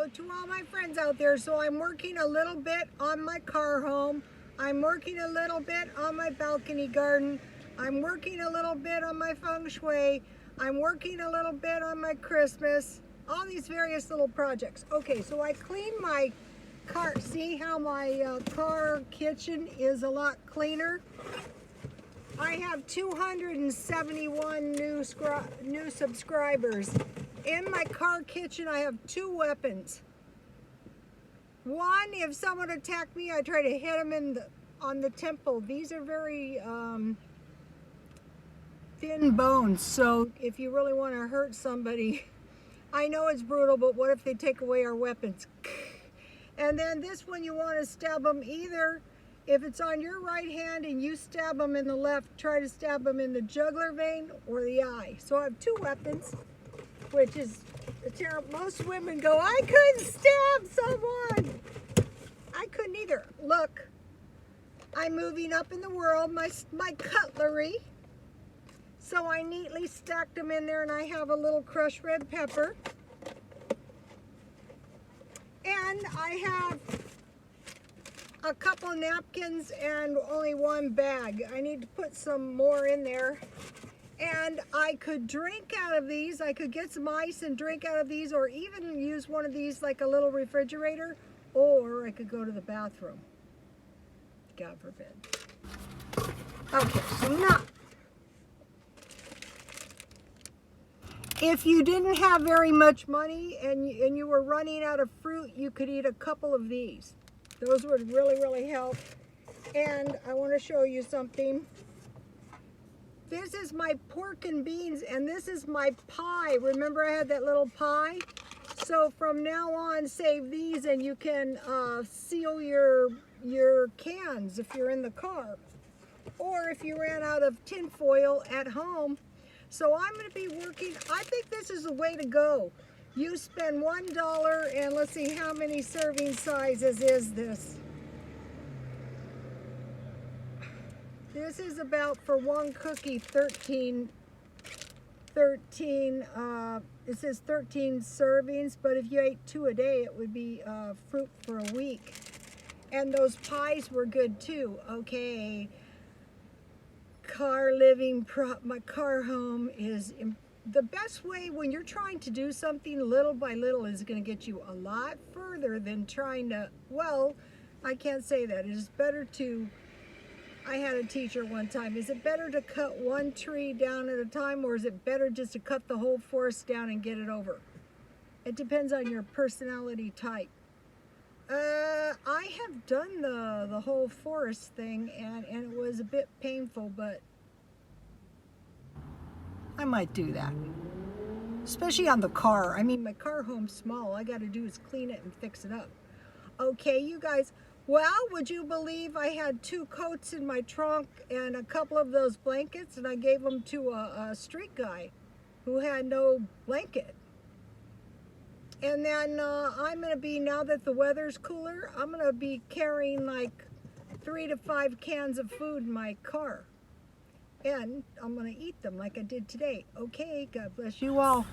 hello to all my friends out there. So I'm working a little bit on my car home. I'm working a little bit on my balcony garden. I'm working a little bit on my feng shui. I'm working a little bit on my Christmas. All these various little projects. Okay, so I cleaned my car. See how my car kitchen is a lot cleaner? I have 271 new subscribers. In my car kitchen, I have 2 weapons. One, if someone attacked me, I try to hit them on the temple. These are very thin bones, so if you really want to hurt somebody, I know it's brutal, but what if they take away our weapons? And then this one, you want to stab them either. If it's on your right hand and you stab them in the left, try to stab them in the jugular vein or the eye. So I have 2 weapons, which is terrible. Most women go, I couldn't stab someone. I couldn't either. Look, I'm moving up in the world, my cutlery. So I neatly stacked them in there, and I have a little crushed red pepper. And I have a couple napkins and only 1 bag. I need to put some more in there. And I could drink out of these. I could get some ice and drink out of these, or even use one of these like a little refrigerator, or I could go to the bathroom. God forbid. Okay, so now, if you didn't have very much money and you were running out of fruit, you could eat a couple of these. Those would really, really help. And I want to show you something. This is my pork and beans, and this is my pie. Remember I had that little pie? So from now on, save these, and you can seal your cans if you're in the car. Or if you ran out of tin foil at home. So I'm going to be working, I think this is the way to go. You spend $1, and let's see, how many serving sizes is this? This is about, for 1 cookie, 13, it says 13 servings, but if you ate 2 a day, it would be fruit for a week. And those pies were good too. Okay, my car home is the best way when you're trying to do something little by little is going to get you a lot further than trying to, well, I can't say that. It is better to, I had a teacher one time, is it better to cut 1 tree down at a time, or is it better just to cut the whole forest down and get it over? It depends on your personality type. I have done the whole forest thing, and it was a bit painful, but I might do that. Especially on the car. I mean, my car home's small. All I got to do is clean it and fix it up. Okay, you guys. Well, would you believe I had 2 coats in my trunk and a couple of those blankets, and I gave them to a street guy who had no blanket. And then I'm going to be, now that the weather's cooler, I'm going to be carrying like 3 to 5 cans of food in my car. And I'm going to eat them like I did today. Okay, God bless you all.